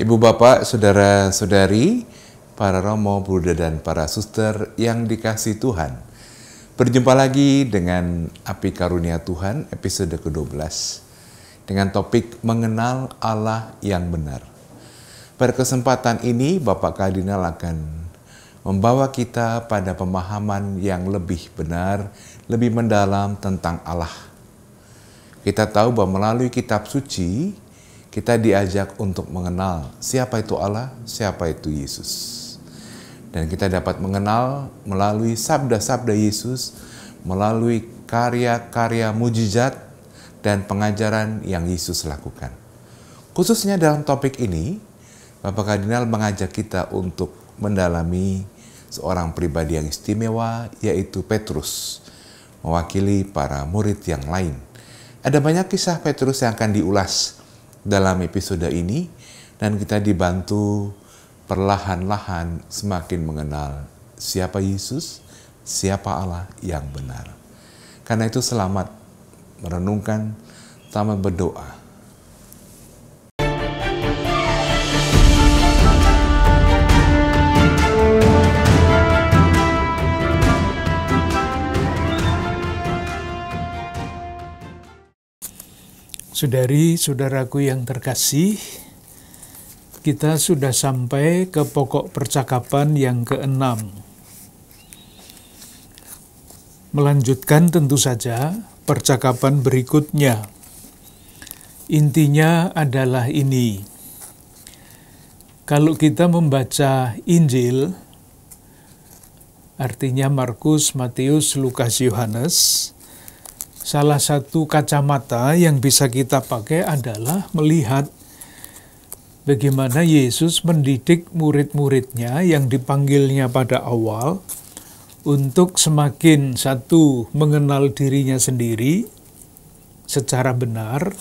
Ibu bapak, saudara-saudari, para romo, bruder dan para suster yang dikasihi Tuhan. Berjumpa lagi dengan Api Karunia Tuhan episode ke-12 dengan topik mengenal Allah yang benar. Pada kesempatan ini Bapak Kardinal akan membawa kita pada pemahaman yang lebih benar, lebih mendalam tentang Allah. Kita tahu bahwa melalui kitab suci kita diajak untuk mengenal siapa itu Allah, siapa itu Yesus. Dan kita dapat mengenal melalui sabda-sabda Yesus, melalui karya-karya mujizat dan pengajaran yang Yesus lakukan. Khususnya dalam topik ini, Bapak Kardinal mengajak kita untuk mendalami seorang pribadi yang istimewa, yaitu Petrus, mewakili para murid yang lain. Ada banyak kisah Petrus yang akan diulas dalam episode ini, dan kita dibantu perlahan-lahan semakin mengenal siapa Yesus, siapa Allah yang benar. Karena itu selamat merenungkan, selamat berdoa. Saudari-saudaraku yang terkasih, kita sudah sampai ke pokok percakapan yang ke-6. Melanjutkan tentu saja percakapan berikutnya. Intinya adalah ini. Kalau kita membaca Injil, artinya Markus, Matius, Lukas, Yohanes, salah satu kacamata yang bisa kita pakai adalah melihat bagaimana Yesus mendidik murid-muridnya yang dipanggilnya pada awal untuk semakin satu mengenal dirinya sendiri secara benar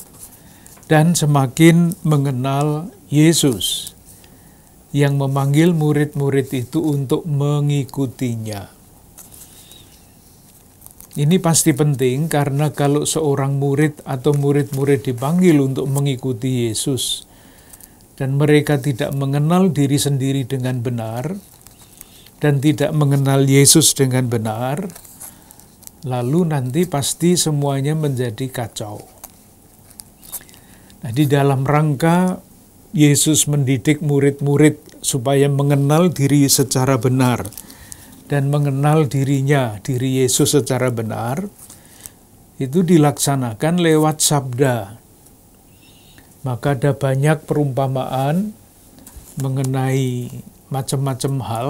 dan semakin mengenal Yesus yang memanggil murid-murid itu untuk mengikutinya. Ini pasti penting karena kalau seorang murid atau murid-murid dipanggil untuk mengikuti Yesus dan mereka tidak mengenal diri sendiri dengan benar dan tidak mengenal Yesus dengan benar, lalu nanti pasti semuanya menjadi kacau. Nah, di dalam rangka Yesus mendidik murid-murid supaya mengenal diri secara benar dan mengenal diri Yesus secara benar, itu dilaksanakan lewat sabda. Maka ada banyak perumpamaan mengenai macam-macam hal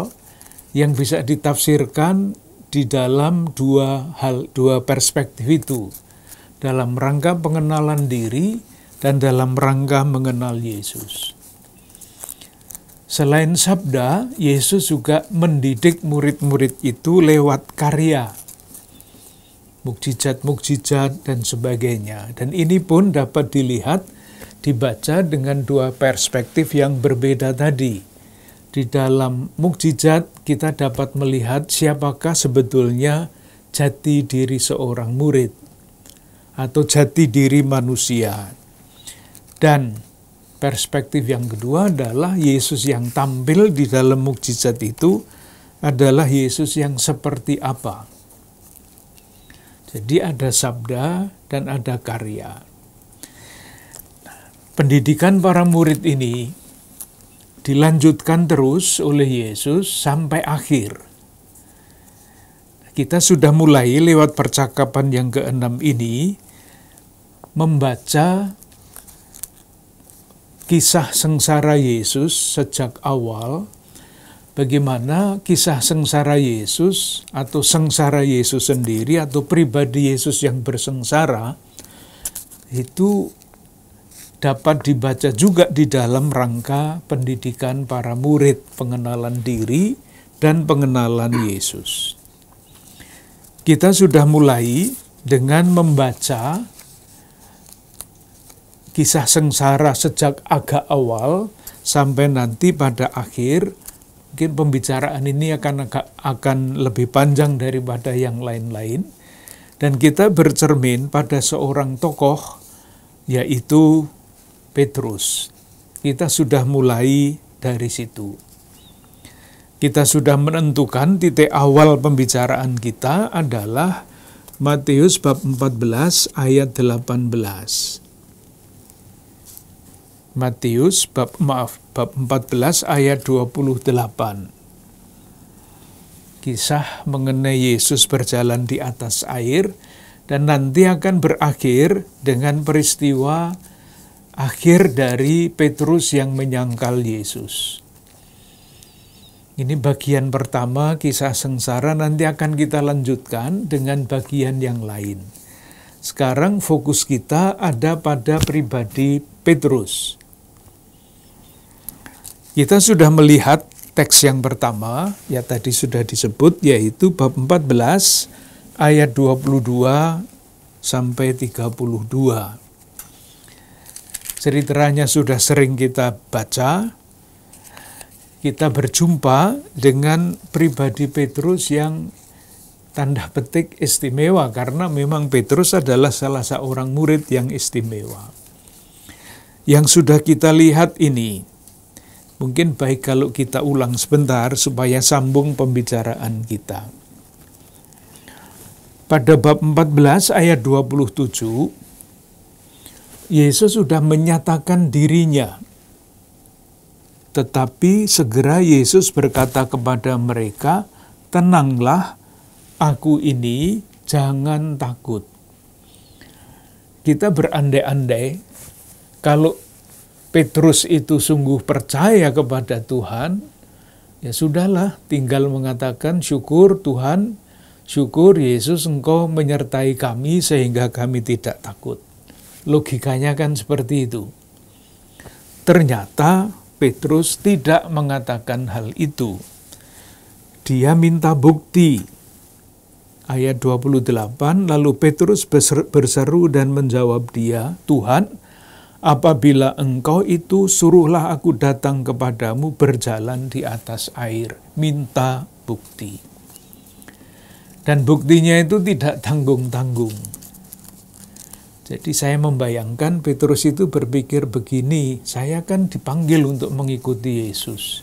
yang bisa ditafsirkan di dalam dua perspektif itu, dalam rangka pengenalan diri dan dalam rangka mengenal Yesus. Selain sabda, Yesus juga mendidik murid-murid itu lewat karya, mukjizat-mukjizat dan sebagainya. Dan ini pun dapat dilihat, dibaca dengan dua perspektif yang berbeda tadi. Di dalam mukjizat kita dapat melihat siapakah sebetulnya jati diri seorang murid atau jati diri manusia. Dan perspektif yang kedua adalah Yesus yang tampil di dalam mukjizat itu adalah Yesus yang seperti apa. Jadi ada sabda dan ada karya. Pendidikan para murid ini dilanjutkan terus oleh Yesus sampai akhir. Kita sudah mulai lewat percakapan yang ke-6 ini membaca kisah sengsara Yesus sejak awal, bagaimana kisah sengsara Yesus atau sengsara Yesus sendiri atau pribadi Yesus yang bersengsara itu dapat dibaca juga di dalam rangka pendidikan para murid, pengenalan diri dan pengenalan Yesus. Kita sudah mulai dengan membaca kisah sengsara sejak agak awal sampai nanti pada akhir. Mungkin pembicaraan ini akan lebih panjang daripada yang lain-lain. Dan kita bercermin pada seorang tokoh, yaitu Petrus. kita sudah mulai dari situ. Kita sudah menentukan titik awal pembicaraan kita adalah Matius bab 14 ayat 18. Matius bab 14 ayat 28. Kisah mengenai Yesus berjalan di atas air dan nanti akan berakhir dengan peristiwa akhir dari Petrus yang menyangkal Yesus. Ini bagian pertama kisah sengsara, nanti akan kita lanjutkan dengan bagian yang lain. Sekarang fokus kita ada pada pribadi Petrus. Kita sudah melihat teks yang pertama, ya tadi sudah disebut, yaitu bab 14 ayat 22 sampai 32. Ceritanya sudah sering kita baca. Kita berjumpa dengan pribadi Petrus yang tanda petik istimewa, karena memang Petrus adalah salah seorang murid yang istimewa. Yang sudah kita lihat ini, mungkin baik kalau kita ulang sebentar supaya sambung pembicaraan kita. Pada bab 14 ayat 27, Yesus sudah menyatakan dirinya. Tetapi segera Yesus berkata kepada mereka, "Tenanglah, aku ini, jangan takut." Kita berandai-andai, kalau Petrus itu sungguh percaya kepada Tuhan, ya sudahlah, tinggal mengatakan, "Syukur Tuhan, syukur Yesus, Engkau menyertai kami sehingga kami tidak takut." Logikanya kan seperti itu. Ternyata Petrus tidak mengatakan hal itu. Dia minta bukti. Ayat 28, lalu Petrus berseru dan menjawab dia, "Tuhan, apabila Engkau itu, suruhlah aku datang kepadamu berjalan di atas air." Minta bukti. Dan buktinya itu tidak tanggung-tanggung. Jadi saya membayangkan Petrus itu berpikir begini, saya kan dipanggil untuk mengikuti Yesus.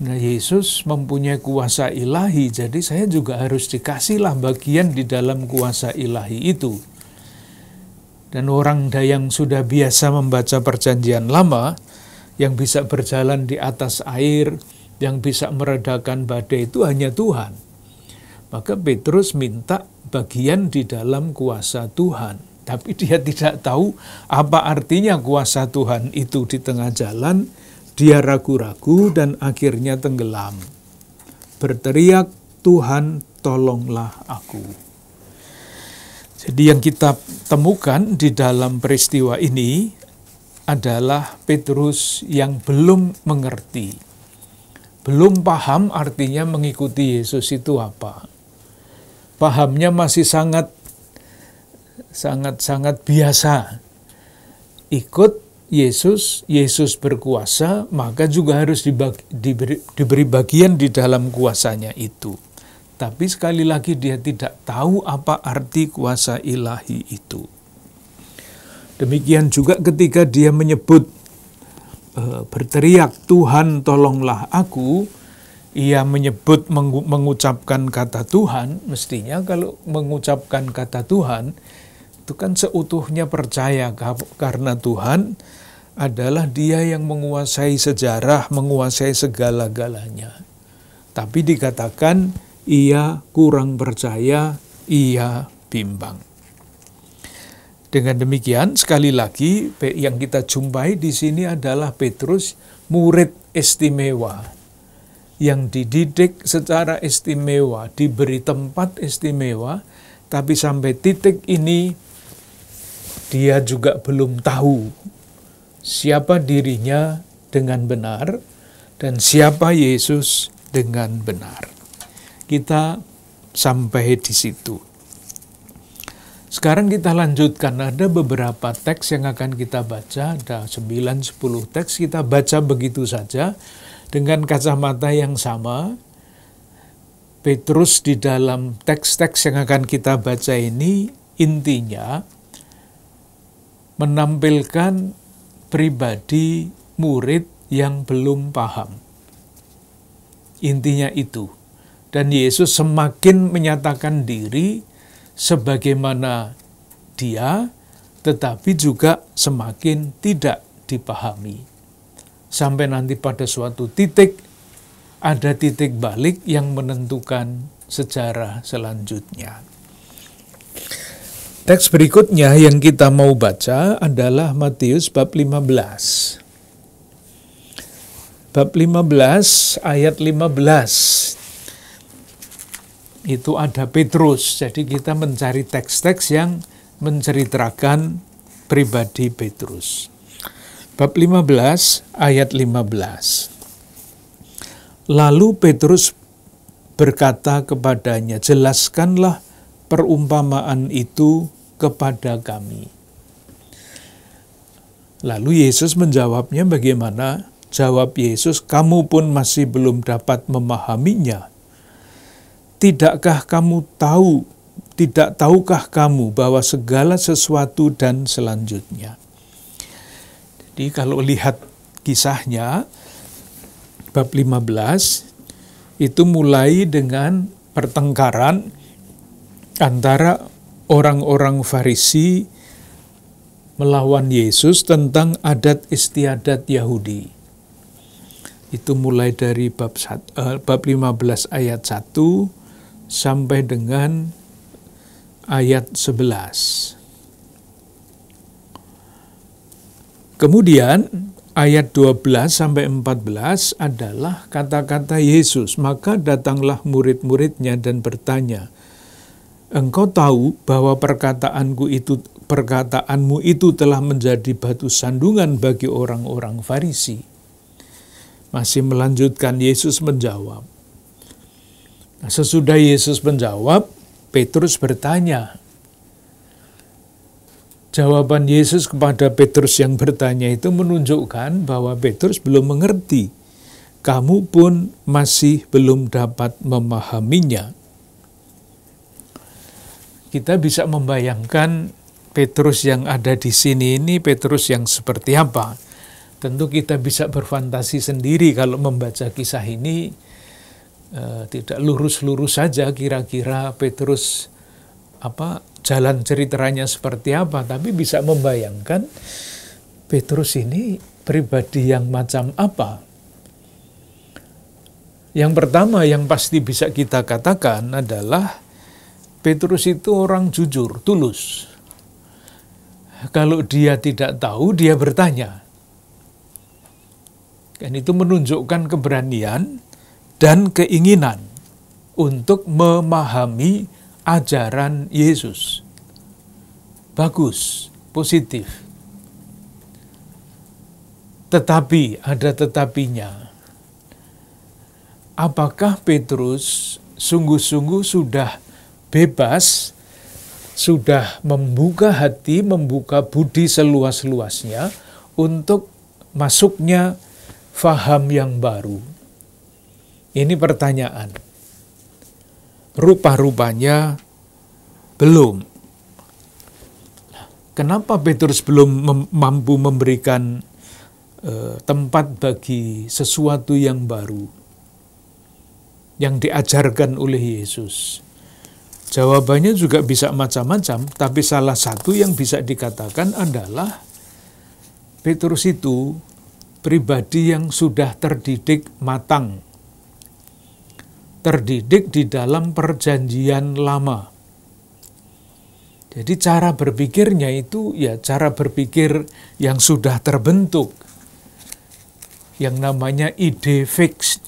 Nah, Yesus mempunyai kuasa ilahi, jadi saya juga harus dikasihlah bagian di dalam kuasa ilahi itu. Dan orang yang sudah biasa membaca perjanjian lama, yang bisa berjalan di atas air, yang bisa meredakan badai itu hanya Tuhan. Maka Petrus minta bagian di dalam kuasa Tuhan. Tapi dia tidak tahu apa artinya kuasa Tuhan itu di tengah jalan. Dia ragu-ragu dan akhirnya tenggelam. Berteriak, "Tuhan, tolonglah aku." Jadi yang kita temukan di dalam peristiwa ini adalah Petrus yang belum mengerti. Belum paham artinya mengikuti Yesus itu apa. Pahamnya masih sangat biasa. Ikut Yesus, Yesus berkuasa, maka juga harus diberi bagian di dalam kuasanya itu. Tapi sekali lagi dia tidak tahu apa arti kuasa ilahi itu. Demikian juga ketika dia menyebut, berteriak, "Tuhan, tolonglah aku." Ia menyebut, mengucapkan kata Tuhan. Mestinya kalau mengucapkan kata Tuhan, itu kan seutuhnya percaya karena Tuhan adalah Dia yang menguasai sejarah, menguasai segala-galanya. Tapi dikatakan ia kurang percaya, ia bimbang. Dengan demikian, sekali lagi yang kita jumpai di sini adalah Petrus, murid istimewa, yang dididik secara istimewa, diberi tempat istimewa, tapi sampai titik ini dia juga belum tahu siapa dirinya dengan benar dan siapa Yesus dengan benar. Kita sampai di situ. Sekarang kita lanjutkan, ada beberapa teks yang akan kita baca, ada 9-10 teks, kita baca begitu saja. Dengan kacamata yang sama, Petrus di dalam teks-teks yang akan kita baca ini intinya menampilkan pribadi murid yang belum paham. Intinya itu. Dan Yesus semakin menyatakan diri sebagaimana Dia, tetapi juga semakin tidak dipahami. Sampai nanti pada suatu titik, ada titik balik yang menentukan sejarah selanjutnya. Teks berikutnya yang kita mau baca adalah Matius bab 15. Bab 15 ayat 15. Itu ada Petrus. Jadi kita mencari teks-teks yang menceritakan pribadi Petrus. Bab 15 ayat 15. Lalu Petrus berkata kepadanya, "Jelaskanlah perumpamaan itu kepada kami." Lalu Yesus menjawabnya bagaimana? Jawab Yesus, "Kamu pun masih belum dapat memahaminya. Tidak tahukah kamu bahwa segala sesuatu dan selanjutnya?" Jadi kalau lihat kisahnya, bab 15, itu mulai dengan pertengkaran antara orang-orang Farisi melawan Yesus tentang adat istiadat Yahudi. Itu mulai dari bab 15 ayat 1 sampai dengan ayat 11. Kemudian ayat 12 sampai 14 adalah kata-kata Yesus. Maka datanglah murid-muridnya dan bertanya, "Engkau tahu bahwa perkataanmu itu telah menjadi batu sandungan bagi orang-orang Farisi?" Masih melanjutkan, Yesus menjawab. Nah, sesudah Yesus menjawab, Petrus bertanya. Jawaban Yesus kepada Petrus yang bertanya itu menunjukkan bahwa Petrus belum mengerti. Kamu pun masih belum dapat memahaminya. Kita bisa membayangkan Petrus yang ada di sini ini Petrus yang seperti apa. Tentu kita bisa berfantasi sendiri kalau membaca kisah ini. Tidak lurus-lurus saja kira-kira Petrus jalan ceritanya seperti apa, tapi bisa membayangkan Petrus ini pribadi yang macam apa. Yang pertama yang pasti bisa kita katakan adalah Petrus itu orang jujur, tulus. Kalau dia tidak tahu, dia bertanya. Dan itu menunjukkan keberanian dan keinginan untuk memahami ajaran Yesus. Bagus, positif. Tetapi, ada tetapinya. Apakah Petrus sungguh-sungguh sudah bebas, sudah membuka hati, membuka budi seluas-luasnya untuk masuknya faham yang baru? Ini pertanyaan. Rupa-rupanya belum. Kenapa Petrus belum mampu memberikan tempat bagi sesuatu yang baru yang diajarkan oleh Yesus? Jawabannya juga bisa macam-macam, tapi salah satu yang bisa dikatakan adalah Petrus itu pribadi yang sudah terdidik matang. Terdidik di dalam perjanjian lama. Jadi cara berpikirnya itu ya cara berpikir yang sudah terbentuk. Yang namanya ide fix.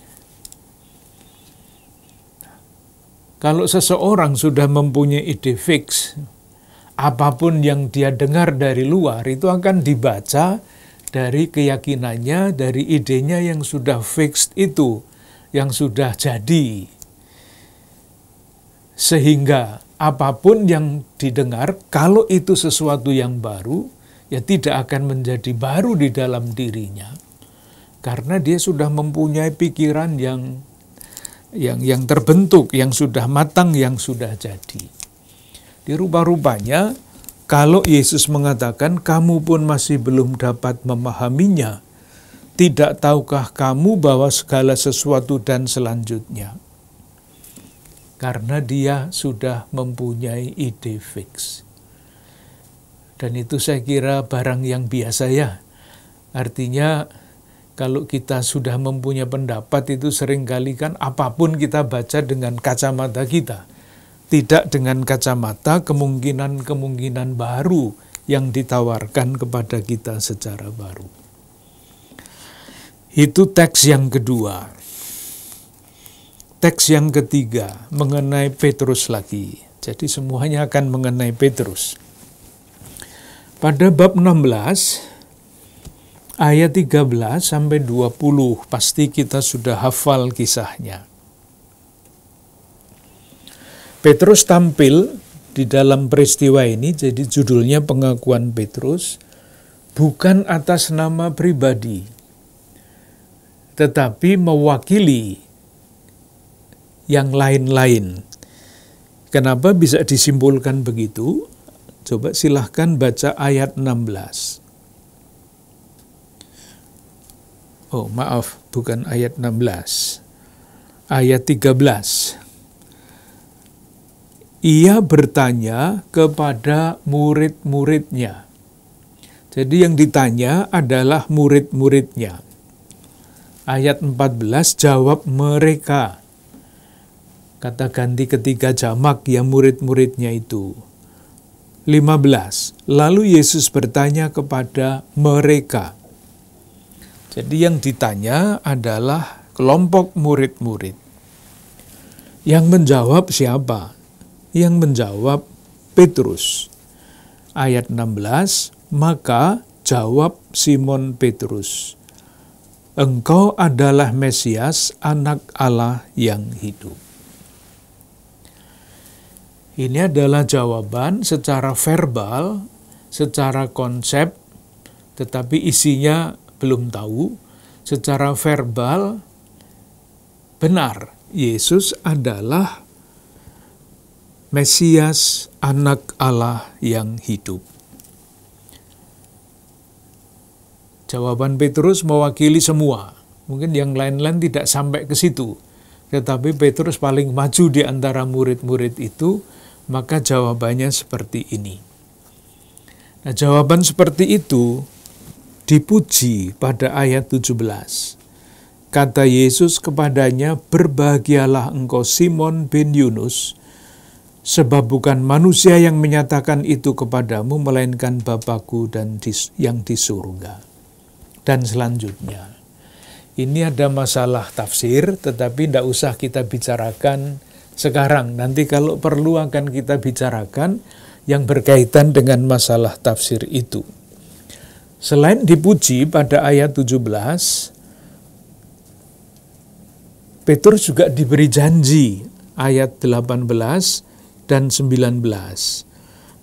Kalau seseorang sudah mempunyai ide fix, apapun yang dia dengar dari luar itu akan dibaca dari keyakinannya, dari idenya yang sudah fix itu, yang sudah jadi. Sehingga apapun yang didengar, kalau itu sesuatu yang baru, ya tidak akan menjadi baru di dalam dirinya. Karena dia sudah mempunyai pikiran yang terbentuk, yang sudah matang, yang sudah jadi. Di rupa-rupanya Kalau Yesus mengatakan, kamu pun masih belum dapat memahaminya, tidak tahukah kamu bahwa segala sesuatu dan selanjutnya? Karena dia sudah mempunyai ide fix. Dan itu saya kira barang yang biasa ya. Artinya kalau kita sudah mempunyai pendapat itu seringkali kan apapun kita baca dengan kacamata kita. Tidak dengan kacamata kemungkinan-kemungkinan baru yang ditawarkan kepada kita secara baru. Itu teks yang kedua. Teks yang ketiga mengenai Petrus lagi. Jadi semuanya akan mengenai Petrus. Pada bab 16 ayat 13 sampai 20 pasti kita sudah hafal kisahnya. Petrus tampil di dalam peristiwa ini, jadi judulnya pengakuan Petrus, bukan atas nama pribadi, tetapi mewakili yang lain-lain. Kenapa bisa disimpulkan begitu? Coba silahkan baca ayat 16. Oh maaf, bukan ayat 16. Ayat 13. Ia bertanya kepada murid-muridnya. Jadi yang ditanya adalah murid-muridnya. Ayat 14, jawab mereka. Kata ganti ketiga jamak ya murid-muridnya itu. 15, lalu Yesus bertanya kepada mereka. Jadi yang ditanya adalah kelompok murid-murid. Yang menjawab siapa? Yang menjawab Petrus. Ayat 16, maka jawab Simon Petrus, engkau adalah Mesias, anak Allah yang hidup. Ini adalah jawaban secara verbal, secara konsep, tetapi isinya belum tahu. Secara verbal, benar, Yesus adalah Mesias, anak Allah yang hidup. Jawaban Petrus mewakili semua. Mungkin yang lain-lain tidak sampai ke situ. Tetapi Petrus paling maju di antara murid-murid itu, maka jawabannya seperti ini. Nah, jawaban seperti itu dipuji pada ayat 17. Kata Yesus kepadanya, berbahagialah engkau Simon bin Yunus, sebab bukan manusia yang menyatakan itu kepadamu, melainkan Bapa-Ku yang di surga. Dan selanjutnya. Ini ada masalah tafsir, tetapi tidak usah kita bicarakan sekarang. Nanti kalau perlu akan kita bicarakan yang berkaitan dengan masalah tafsir itu. Selain dipuji pada ayat 17, Petrus juga diberi janji, ayat 18 dan 19.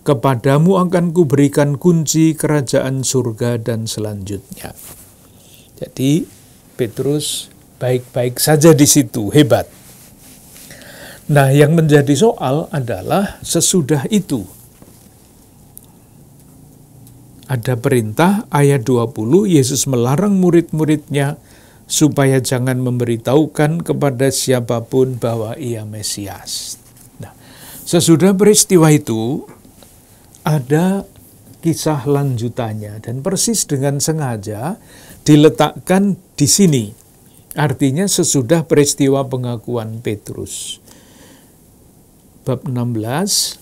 Kepadamu akan kuberikan kunci kerajaan surga dan selanjutnya. Jadi Petrus baik-baik saja di situ, hebat. Nah, yang menjadi soal adalah sesudah itu. Ada perintah ayat 20, Yesus melarang murid-muridnya supaya jangan memberitahukan kepada siapapun bahwa ia Mesias. Nah, sesudah peristiwa itu, ada kisah lanjutannya dan persis dengan sengaja diletakkan di sini. Artinya sesudah peristiwa pengakuan Petrus. Bab 16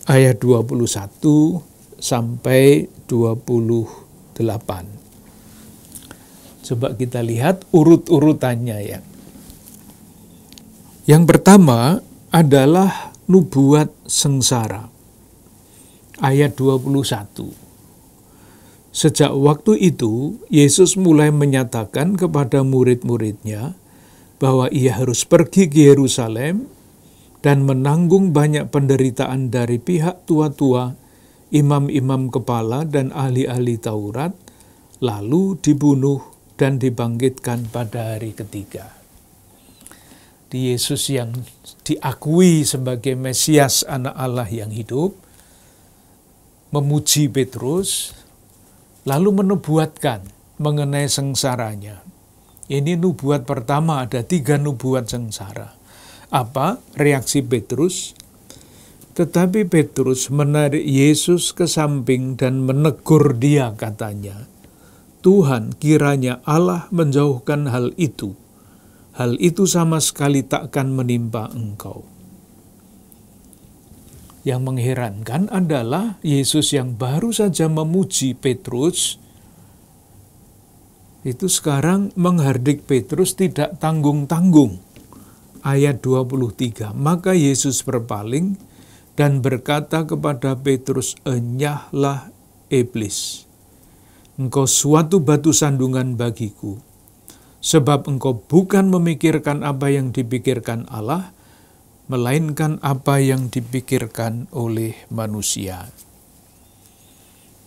ayat 21 sampai 28. Coba kita lihat urut-urutannya ya. Yang pertama adalah nubuat sengsara. Ayat 21. Sejak waktu itu, Yesus mulai menyatakan kepada murid-muridnya bahwa ia harus pergi ke Yerusalem dan menanggung banyak penderitaan dari pihak tua-tua, imam-imam kepala, dan ahli-ahli Taurat, lalu dibunuh dan dibangkitkan pada hari ketiga. Di Yesus yang diakui sebagai Mesias, anak Allah yang hidup, memuji Petrus, lalu menubuatkan mengenai sengsaranya. Ini nubuat pertama, ada 3 nubuat sengsara. Apa reaksi Petrus? Tetapi Petrus menarik Yesus ke samping dan menegur dia, katanya, "Tuhan, kiranya Allah menjauhkan hal itu. Hal itu sama sekali takkan menimpa engkau." Yang mengherankan adalah Yesus yang baru saja memuji Petrus, itu sekarang menghardik Petrus tidak tanggung-tanggung. Ayat 23, maka Yesus berpaling dan berkata kepada Petrus, "Enyahlah iblis, engkau suatu batu sandungan bagiku, sebab engkau bukan memikirkan apa yang dipikirkan Allah, melainkan apa yang dipikirkan oleh manusia."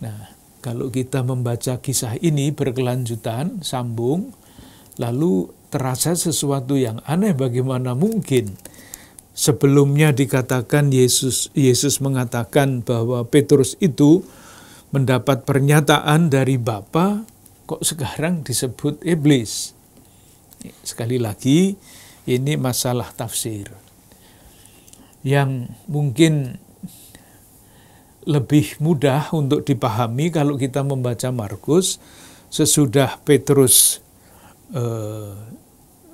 Nah, kalau kita membaca kisah ini berkelanjutan, sambung, lalu terasa sesuatu yang aneh. Bagaimana mungkin sebelumnya dikatakan Yesus mengatakan bahwa Petrus itu mendapat pernyataan dari Bapa, kok sekarang disebut iblis? Sekali lagi, ini masalah tafsir yang mungkin lebih mudah untuk dipahami kalau kita membaca Markus. Sesudah Petrus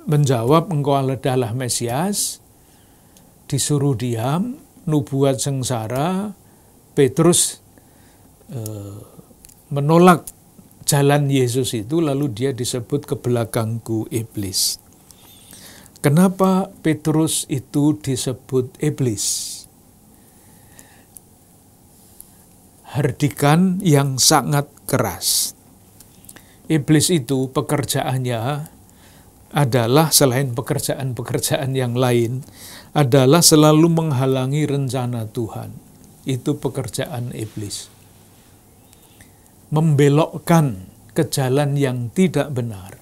menjawab, "Engkau adalah Mesias," disuruh diam, nubuat sengsara, Petrus menolak jalan Yesus itu, lalu dia disebut "ke belakangku iblis." Kenapa Petrus itu disebut iblis? Hardikan yang sangat keras. Iblis itu pekerjaannya adalah, selain pekerjaan-pekerjaan yang lain, adalah selalu menghalangi rencana Tuhan. Itu pekerjaan iblis. Membelokkan ke jalan yang tidak benar.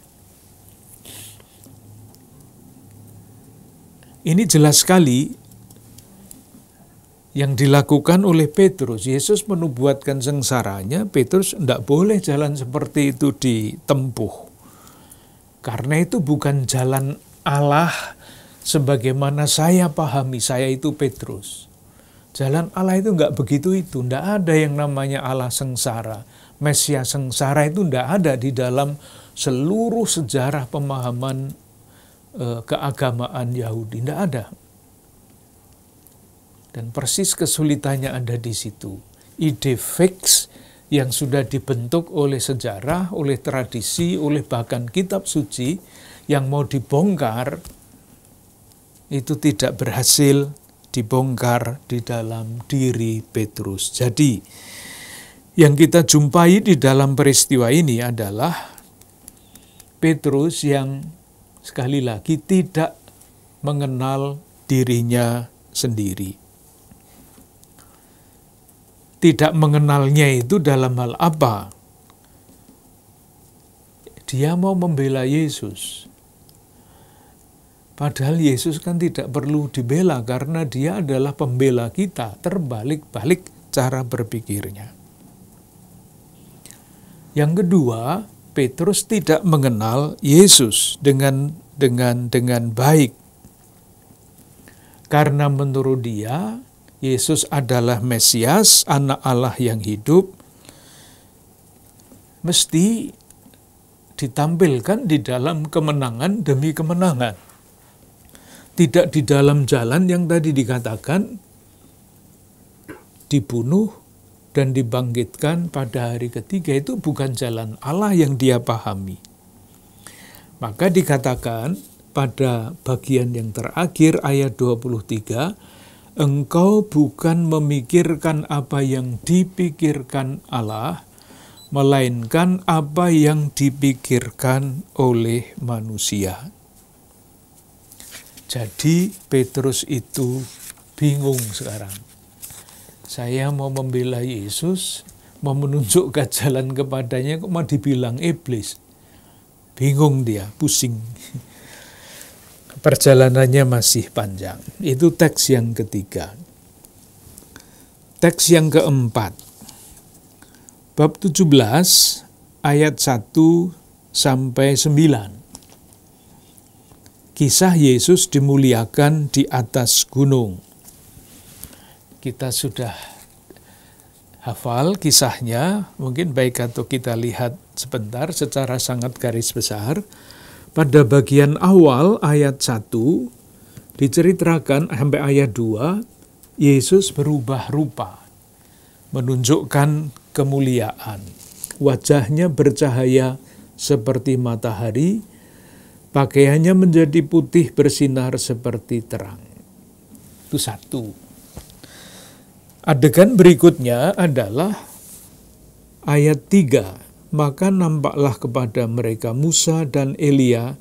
Ini jelas sekali yang dilakukan oleh Petrus. Yesus menubuatkan sengsaranya, Petrus tidak boleh jalan seperti itu ditempuh. Karena itu bukan jalan Allah sebagaimana saya pahami, saya itu Petrus. Jalan Allah itu enggak begitu itu, enggak ada yang namanya Allah sengsara. Mesias sengsara itu enggak ada di dalam seluruh sejarah pemahaman keagamaan Yahudi, enggak ada. Dan persis kesulitannya ada di situ. Ide fix yang sudah dibentuk oleh sejarah, oleh tradisi, oleh bahkan kitab suci yang mau dibongkar, itu tidak berhasil dibongkar di dalam diri Petrus. Jadi, yang kita jumpai di dalam peristiwa ini adalah Petrus yang sekali lagi tidak mengenal dirinya sendiri. Tidak mengenalnya itu dalam hal apa? Dia mau membela Yesus. Padahal Yesus kan tidak perlu dibela karena dia adalah pembela kita. Terbalik-balik cara berpikirnya. Yang kedua, Petrus tidak mengenal Yesus dengan baik. Karena menurut dia, Yesus adalah Mesias, anak Allah yang hidup, mesti ditampilkan di dalam kemenangan demi kemenangan. Tidak di dalam jalan yang tadi dikatakan dibunuh dan dibangkitkan pada hari ketiga. Itu bukan jalan Allah yang dia pahami. Maka dikatakan pada bagian yang terakhir ayat 23, engkau bukan memikirkan apa yang dipikirkan Allah, melainkan apa yang dipikirkan oleh manusia. Jadi Petrus itu bingung sekarang. Saya mau membela Yesus, mau menunjukkan jalan kepadanya, kok mau dibilang iblis. Bingung dia, pusing. Perjalanannya masih panjang. Itu teks yang ketiga. Teks yang keempat. bab 17 ayat 1 sampai 9. Kisah Yesus dimuliakan di atas gunung. Kita sudah hafal kisahnya, mungkin baik atau kita lihat sebentar secara sangat garis besar. Pada bagian awal ayat 1 diceritakan sampai ayat 2, Yesus berubah rupa, menunjukkan kemuliaan. Wajahnya bercahaya seperti matahari, pakaiannya menjadi putih bersinar seperti terang. Itu satu. Adegan berikutnya adalah ayat 3. Maka nampaklah kepada mereka Musa dan Elia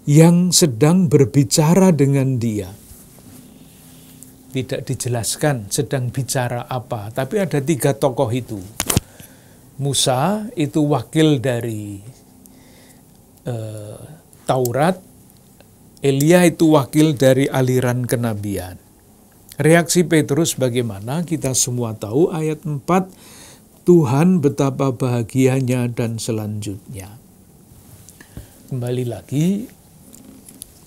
yang sedang berbicara dengan dia. Tidak dijelaskan sedang bicara apa, tapi ada 3 tokoh itu. Musa itu wakil dari Taurat, Elia itu wakil dari aliran kenabian. Reaksi Petrus bagaimana? Kita semua tahu ayat 4, Tuhan betapa bahagianya dan selanjutnya. Kembali lagi,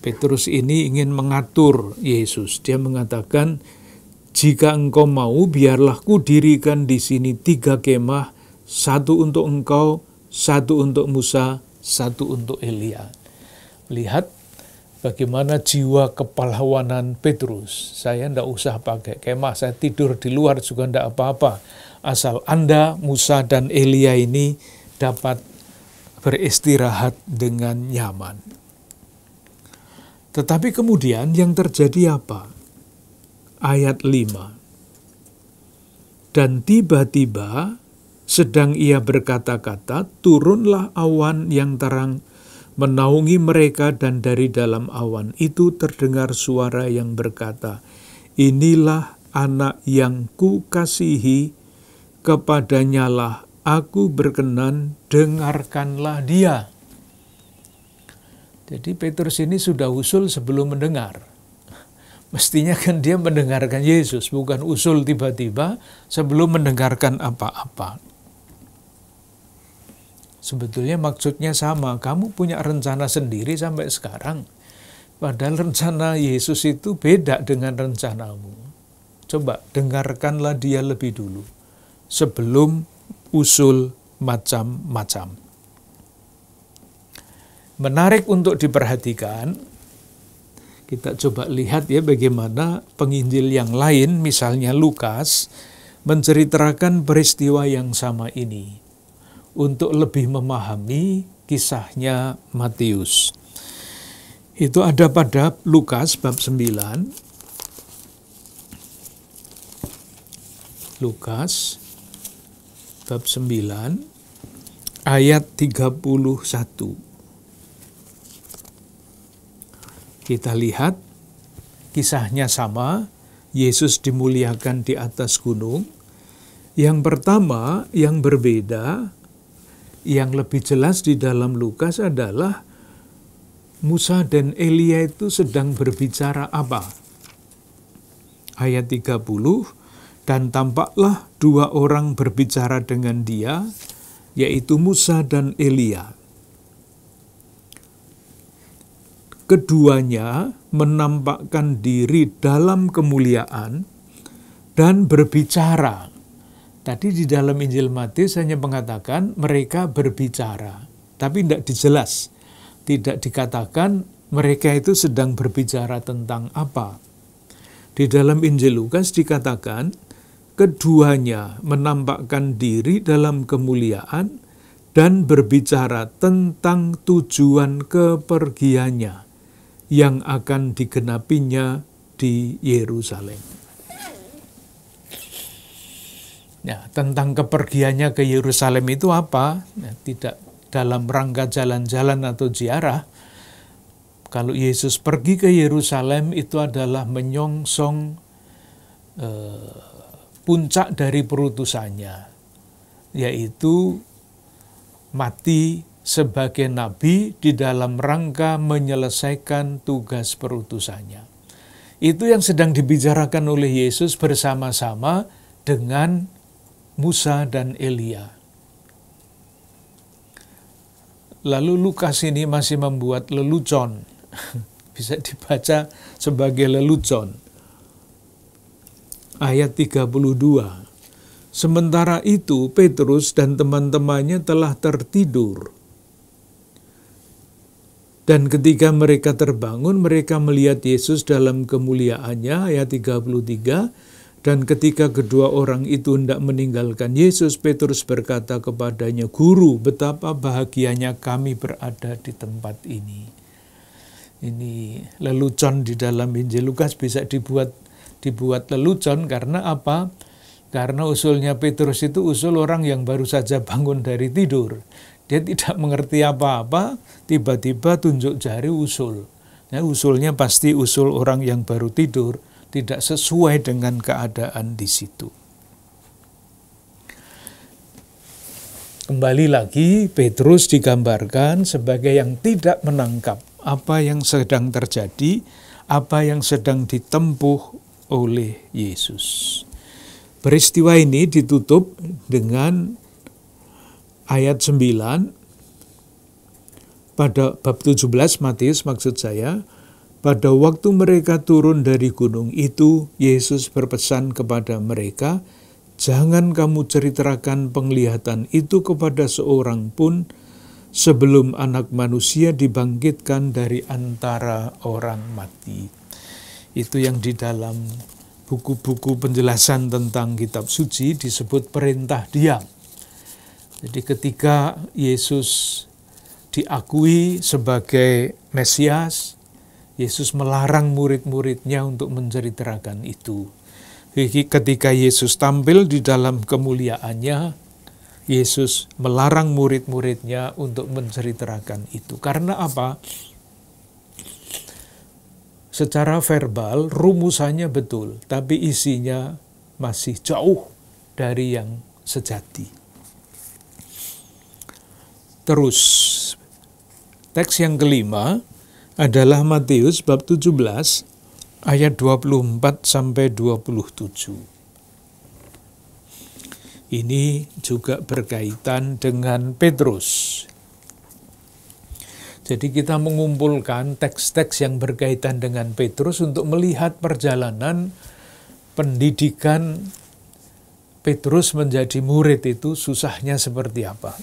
Petrus ini ingin mengatur Yesus. Dia mengatakan, jika engkau mau, biarlah kudirikan di sini 3 kemah, 1 untuk engkau, 1 untuk Musa, 1 untuk Elia. Lihat bagaimana jiwa kepahlawanan Petrus. Saya tidak usah pakai kemah, saya tidur di luar juga tidak apa-apa. Asal Anda, Musa, dan Elia ini dapat beristirahat dengan nyaman. Tetapi kemudian yang terjadi apa? Ayat 5. Dan tiba-tiba sedang ia berkata-kata, turunlah awan yang terang menaungi mereka, dan dari dalam awan itu terdengar suara yang berkata, inilah anak yang kukasihi, kepadanyalah aku berkenan, dengarkanlah dia. Jadi Petrus ini sudah usul sebelum mendengar. Mestinya kan dia mendengarkan Yesus, bukan usul tiba-tiba sebelum mendengarkan apa-apa. Sebetulnya maksudnya sama, kamu punya rencana sendiri sampai sekarang. Padahal rencana Yesus itu beda dengan rencanamu. Coba dengarkanlah dia lebih dulu, sebelum usul macam-macam. Menarik untuk diperhatikan, kita coba lihat ya bagaimana penginjil yang lain, misalnya Lukas, menceritakan peristiwa yang sama ini, untuk lebih memahami kisahnya Matius. Itu ada pada Lukas bab 9. Lukas bab 9 ayat 31. Kita lihat kisahnya sama, Yesus dimuliakan di atas gunung. Yang pertama yang berbeda, yang lebih jelas di dalam Lukas adalah Musa dan Elia itu sedang berbicara apa? Ayat 30, dan tampaklah 2 orang berbicara dengan dia, yaitu Musa dan Elia. Keduanya menampakkan diri dalam kemuliaan dan berbicara. Tadi di dalam Injil Matius hanya mengatakan mereka berbicara, tapi tidak dijelas. Tidak dikatakan mereka itu sedang berbicara tentang apa. Di dalam Injil Lukas dikatakan keduanya menampakkan diri dalam kemuliaan dan berbicara tentang tujuan kepergiannya yang akan digenapinya di Yerusalem. Nah, tentang kepergiannya ke Yerusalem itu apa? Nah, tidak dalam rangka jalan-jalan atau ziarah. Kalau Yesus pergi ke Yerusalem itu adalah menyongsong puncak dari perutusannya, yaitu mati sebagai nabi di dalam rangka menyelesaikan tugas perutusannya. Itu yang sedang dibicarakan oleh Yesus bersama-sama dengan Musa dan Elia. Lalu Lukas ini masih membuat lelucon. Bisa dibaca sebagai lelucon. Ayat 32. Sementara itu Petrus dan teman-temannya telah tertidur. Dan ketika mereka terbangun, mereka melihat Yesus dalam kemuliaannya, ayat 33. Dan ketika kedua orang itu hendak meninggalkan Yesus, Petrus berkata kepadanya, "Guru, betapa bahagianya kami berada di tempat ini." Ini lelucon di dalam Injil Lukas bisa dibuat lelucon karena apa? Karena usulnya Petrus itu usul orang yang baru saja bangun dari tidur. Dia tidak mengerti apa-apa, tiba-tiba tunjuk jari usul. Nah, usulnya pasti usul orang yang baru tidur, tidak sesuai dengan keadaan di situ. Kembali lagi, Petrus digambarkan sebagai yang tidak menangkap apa yang sedang terjadi, apa yang sedang ditempuh oleh Yesus. Peristiwa ini ditutup dengan ayat 9 pada bab 17 Matius maksud saya. Pada waktu mereka turun dari gunung itu, Yesus berpesan kepada mereka, "Jangan kamu ceritakan penglihatan itu kepada seorang pun sebelum Anak Manusia dibangkitkan dari antara orang mati." Itu yang di dalam buku-buku penjelasan tentang kitab suci disebut perintah diam. Jadi ketika Yesus diakui sebagai Mesias, Yesus melarang murid-muridnya untuk menceritakan itu. Ketika Yesus tampil di dalam kemuliaannya, Yesus melarang murid-muridnya untuk menceritakan itu. Karena apa? Secara verbal, rumusannya betul, tapi isinya masih jauh dari yang sejati. Terus, teks yang kelima adalah Matius bab 17 ayat 24 sampai 27. Ini juga berkaitan dengan Petrus. Jadi kita mengumpulkan teks-teks yang berkaitan dengan Petrus untuk melihat perjalanan pendidikan Petrus menjadi murid itu susahnya seperti apa.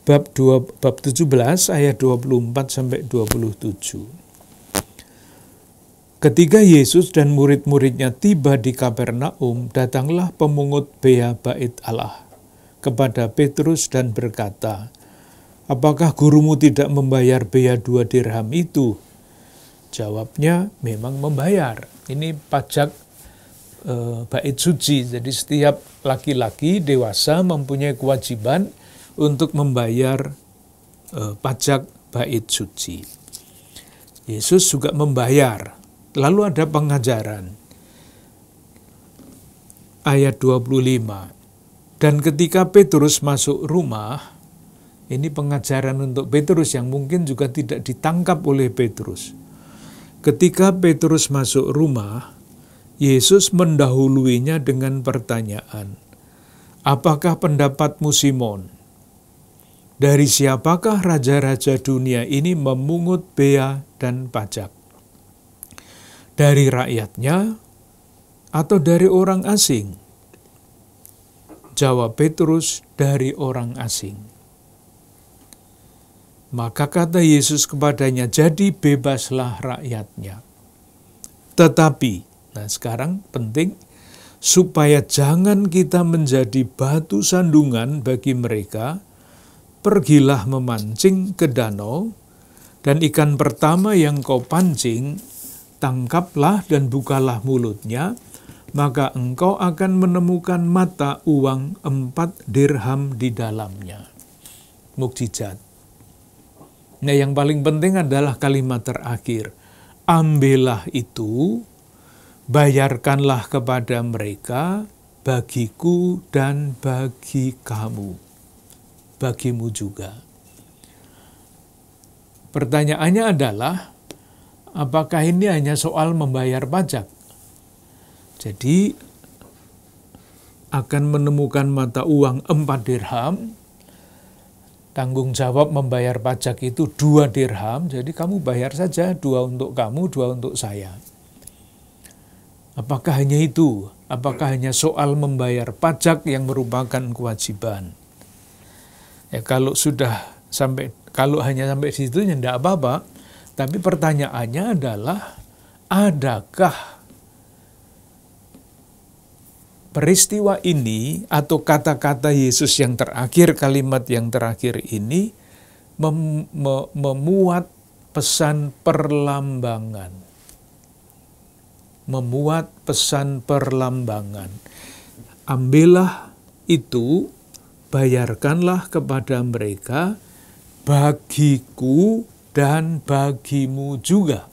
Bab 17 ayat 24 sampai 27. Ketika Yesus dan murid-muridnya tiba di Kapernaum, datanglah pemungut bea bait Allah kepada Petrus dan berkata, "Apakah gurumu tidak membayar bea 2 dirham itu?" Jawabnya, "Memang membayar." Ini pajak bait suci. Jadi setiap laki-laki dewasa mempunyai kewajiban untuk membayar pajak bait suci. Yesus juga membayar. Lalu ada pengajaran. Ayat 25. Dan ketika Petrus masuk rumah, ini pengajaran untuk Petrus yang mungkin juga tidak ditangkap oleh Petrus. Ketika Petrus masuk rumah, Yesus mendahuluinya dengan pertanyaan, "Apakah pendapatmu, Simon? Dari siapakah raja-raja dunia ini memungut bea dan pajak? Dari rakyatnya atau dari orang asing?" Jawab Petrus, "Dari orang asing." Maka kata Yesus kepadanya, "Jadi bebaslah rakyatnya. Tetapi," nah sekarang penting, "supaya jangan kita menjadi batu sandungan bagi mereka, pergilah memancing ke danau, dan ikan pertama yang kau pancing, tangkaplah dan bukalah mulutnya, maka engkau akan menemukan mata uang 4 dirham di dalamnya." Mukjizat. Nah, yang paling penting adalah kalimat terakhir. "Ambillah itu, bayarkanlah kepada mereka, bagiku dan bagi kamu, bagimu juga." Pertanyaannya adalah, apakah ini hanya soal membayar pajak? Jadi, akan menemukan mata uang 4 dirham, tanggung jawab membayar pajak itu 2 dirham, jadi kamu bayar saja 2 untuk kamu, 2 untuk saya. Apakah hanya itu? Apakah hanya soal membayar pajak yang merupakan kewajiban? Ya, kalau hanya sampai situ ya tidak apa-apa. Tapi pertanyaannya adalah, adakah peristiwa ini atau kata-kata Yesus yang terakhir, kalimat yang terakhir ini memuat pesan perlambangan? Memuat pesan perlambangan. Ambillah itu, bayarkanlah kepada mereka, bagiku dan bagimu juga.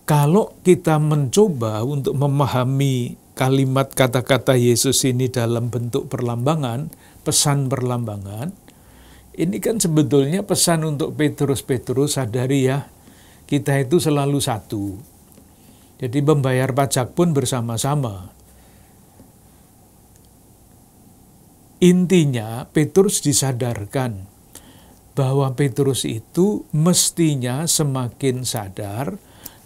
Kalau kita mencoba untuk memahami kalimat kata-kata Yesus ini dalam bentuk perlambangan, pesan perlambangan, ini kan sebetulnya pesan untuk Petrus, sadari ya, kita itu selalu satu. Jadi membayar pajak pun bersama-sama. Intinya Petrus disadarkan bahwa Petrus itu mestinya semakin sadar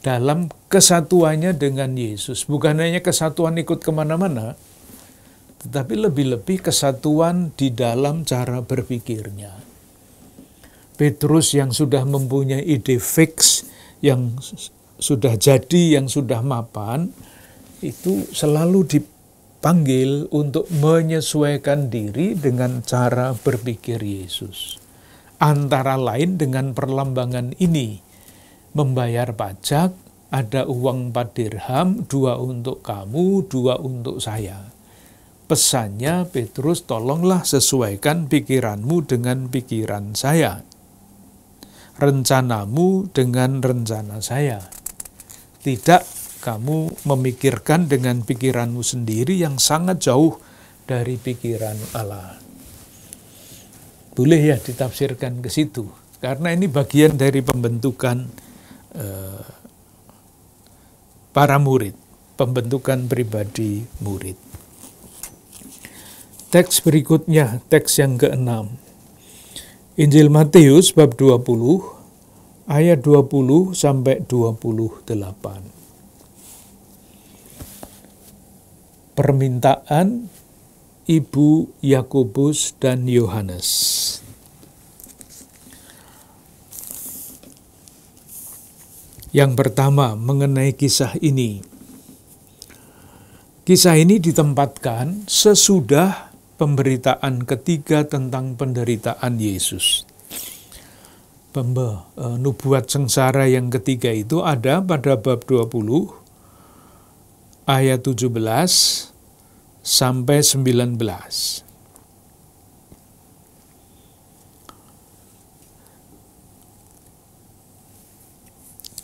dalam kesatuannya dengan Yesus. Bukan hanya kesatuan ikut kemana-mana, tetapi lebih-lebih kesatuan di dalam cara berpikirnya. Petrus yang sudah mempunyai ide fix, yang sudah jadi, yang sudah mapan, itu selalu dipanggil untuk menyesuaikan diri dengan cara berpikir Yesus. Antara lain dengan perlambangan ini, membayar pajak, ada uang 4 dirham, 2 untuk kamu, 2 untuk saya. Pesannya, Petrus, tolonglah sesuaikan pikiranmu dengan pikiran saya. Rencanamu dengan rencana saya. Tidak kamu memikirkan dengan pikiranmu sendiri yang sangat jauh dari pikiran Allah. Boleh ya ditafsirkan ke situ. Karena ini bagian dari pembentukan para murid. Pembentukan pribadi murid. Teks berikutnya, teks yang ke-6. Injil Matius bab 20, ayat 20 sampai 28. Permintaan Ibu Yakobus dan Yohanes. Yang pertama mengenai kisah ini. Kisah ini ditempatkan sesudah pemberitaan ketiga tentang penderitaan Yesus. Nubuat sengsara yang ketiga itu ada pada bab 20, ayat 17 sampai 19.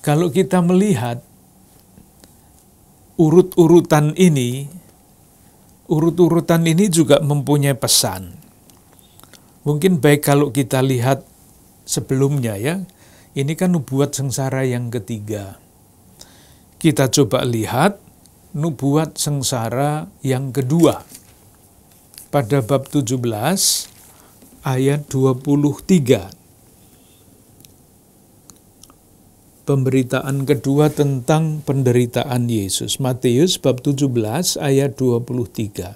Kalau kita melihat urut-urutan ini juga mempunyai pesan. Mungkin baik kalau kita lihat sebelumnya ya, ini kan nubuat sengsara yang ketiga. Kita coba lihat nubuat sengsara yang kedua. Pada bab 17 ayat 23. Pemberitaan kedua tentang penderitaan Yesus. Matius bab 17 ayat 23.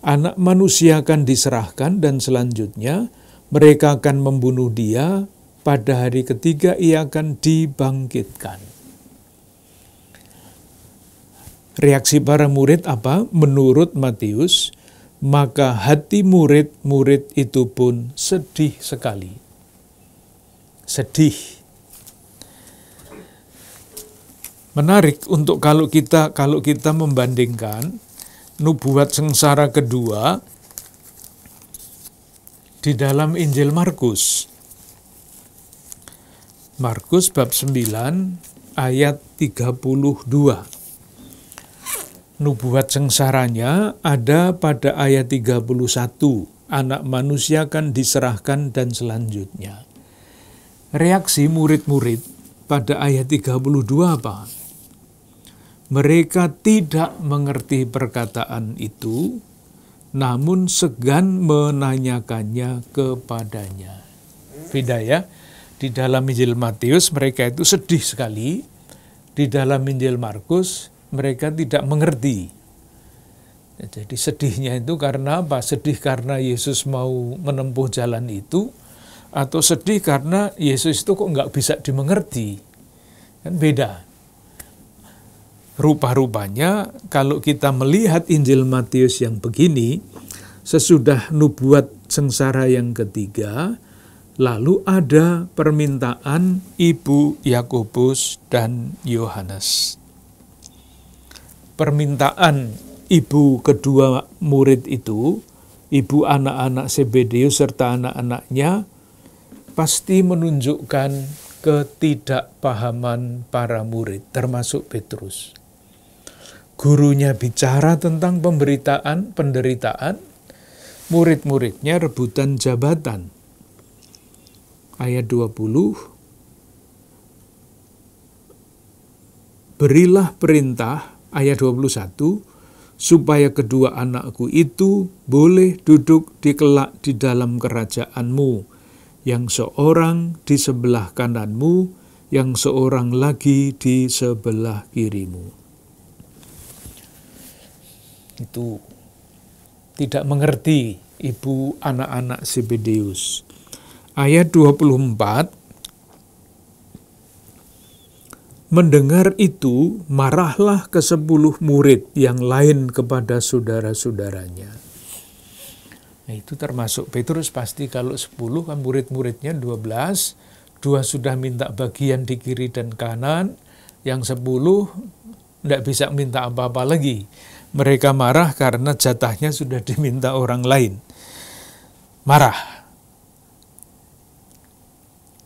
Anak manusia akan diserahkan dan selanjutnya mereka akan membunuh dia, pada hari ketiga ia akan dibangkitkan. Reaksi para murid apa? Menurut Matius, maka hati murid-murid itu pun sedih sekali. Sedih. Menarik untuk kalau kita membandingkan nubuat sengsara kedua di dalam Injil Markus. Markus bab 9 ayat 32. Nubuat sengsaranya ada pada ayat 31. Anak manusia akan diserahkan dan selanjutnya. Reaksi murid-murid pada ayat 32 apa? Mereka tidak mengerti perkataan itu, namun segan menanyakannya kepadanya. Beda ya, di dalam Injil Matius mereka itu sedih sekali, di dalam Injil Markus mereka tidak mengerti. Jadi sedihnya itu karena apa? Sedih karena Yesus mau menempuh jalan itu, atau sedih karena Yesus itu kok nggak bisa dimengerti. Kan beda. Rupa-rupanya kalau kita melihat Injil Matius yang begini, sesudah nubuat sengsara yang ketiga, lalu ada permintaan ibu Yakobus dan Yohanes. Permintaan ibu kedua murid itu, ibu anak-anak Zebedeus serta anak-anaknya, pasti menunjukkan ketidakpahaman para murid, termasuk Petrus. Gurunya bicara tentang penderitaan, murid-muridnya rebutan jabatan. Ayat 20, berilah perintah, ayat 21, supaya kedua anakku itu boleh duduk kelak di dalam kerajaanmu, yang seorang di sebelah kananmu, yang seorang lagi di sebelah kirimu. Itu tidak mengerti ibu anak-anak Zebedeus. Ayat 24, mendengar itu, marahlah ke-10 murid yang lain kepada saudara-saudaranya. Nah, itu termasuk Petrus pasti, kalau 10 kan murid-muridnya 12, 2 sudah minta bagian di kiri dan kanan, yang 10 tidak bisa minta apa-apa lagi. Mereka marah karena jatahnya sudah diminta orang lain. Marah.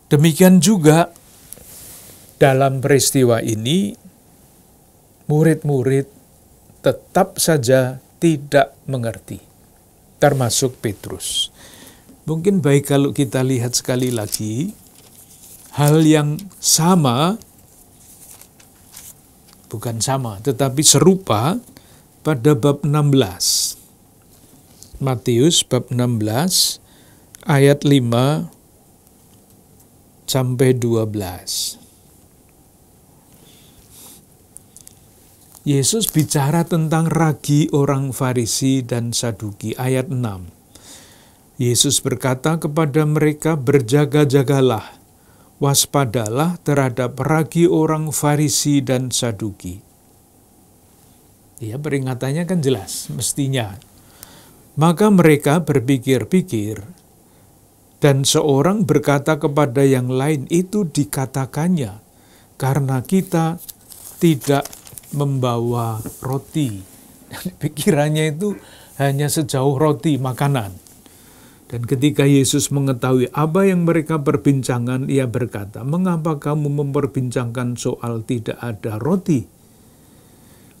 Demikian juga dalam peristiwa ini, murid-murid tetap saja tidak mengerti, termasuk Petrus. Mungkin baik kalau kita lihat sekali lagi, hal yang sama, bukan sama, tetapi serupa pada bab 16. Matius bab 16, ayat 5 sampai 12. Yesus bicara tentang ragi orang Farisi dan Saduki, ayat 6. Yesus berkata kepada mereka, berjaga-jagalah, waspadalah terhadap ragi orang Farisi dan Saduki. Ya, peringatannya kan jelas, mestinya. Maka mereka berpikir-pikir, dan seorang berkata kepada yang lain, itu dikatakannya, karena kita tidak membawa roti. Pikirannya itu hanya sejauh roti, makanan. Dan ketika Yesus mengetahui apa yang mereka perbincangkan, ia berkata, mengapa kamu memperbincangkan soal tidak ada roti?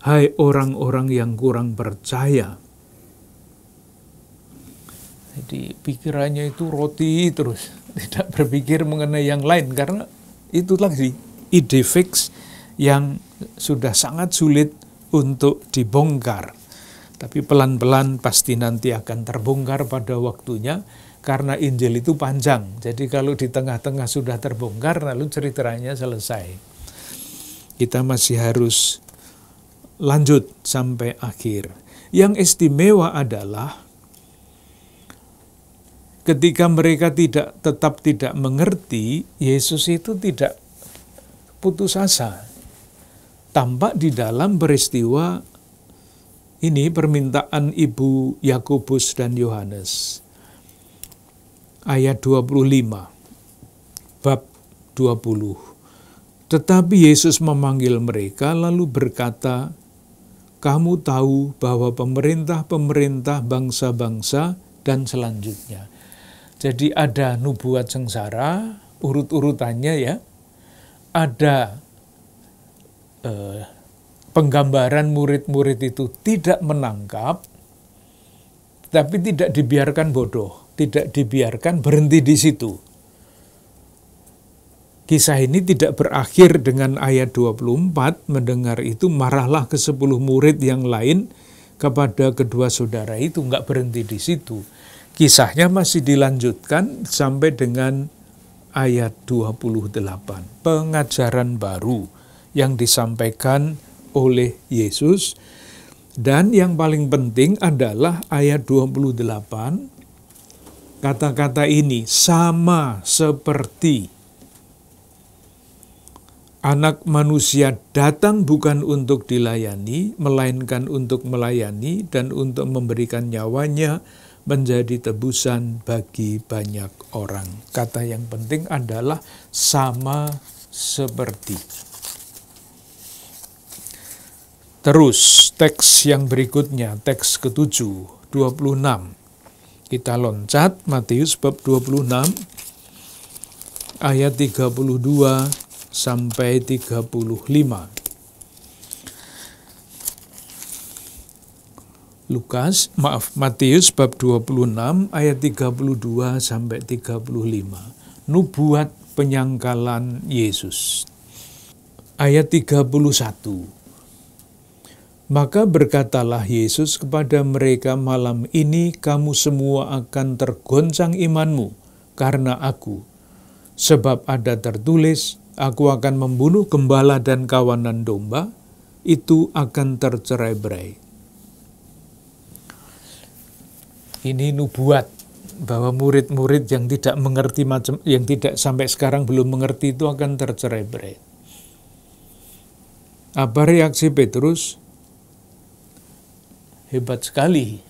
Hai orang-orang yang kurang percaya. Jadi pikirannya itu roti terus, tidak berpikir mengenai yang lain, karena itu lagi ide fix yang sudah sangat sulit untuk dibongkar. Tapi pelan-pelan pasti nanti akan terbongkar pada waktunya, karena Injil itu panjang. Jadi kalau di tengah-tengah sudah terbongkar, lalu ceritanya selesai. Kita masih harus lanjut sampai akhir. Yang istimewa adalah ketika mereka tetap tidak mengerti, Yesus itu tidak putus asa. Tampak di dalam peristiwa ini, permintaan ibu Yakobus dan Yohanes. Ayat 25, bab 20. Tetapi Yesus memanggil mereka lalu berkata, kamu tahu bahwa pemerintah-pemerintah bangsa-bangsa dan selanjutnya. Jadi ada nubuat sengsara, urut-urutannya ya. Ada penggambaran murid-murid itu tidak menangkap, tapi tidak dibiarkan bodoh, tidak dibiarkan berhenti di situ. Kisah ini tidak berakhir dengan ayat 24, mendengar itu marahlah ke 10 murid yang lain kepada kedua saudara itu. Nggak berhenti di situ. Kisahnya masih dilanjutkan sampai dengan ayat 28. Pengajaran baru yang disampaikan oleh Yesus. Dan yang paling penting adalah ayat 28, kata-kata ini, sama seperti Anak Manusia datang bukan untuk dilayani, melainkan untuk melayani dan untuk memberikan nyawanya menjadi tebusan bagi banyak orang. Kata yang penting adalah sama seperti. Terus teks yang berikutnya, teks ke-7, 26. Kita loncat, Matius bab 26, ayat 32 sampai 35. Matius bab 26 ayat 32 sampai 35. Nubuat penyangkalan Yesus. Ayat 31. Maka berkatalah Yesus kepada mereka, malam ini kamu semua akan tergoncang imanmu karena aku. Sebab ada tertulis, aku akan membunuh gembala dan kawanan domba, itu akan tercerai-berai. Ini nubuat bahwa murid-murid yang tidak mengerti yang tidak sampai sekarang belum mengerti itu akan tercerai-berai. Apa reaksi Petrus? Hebat sekali.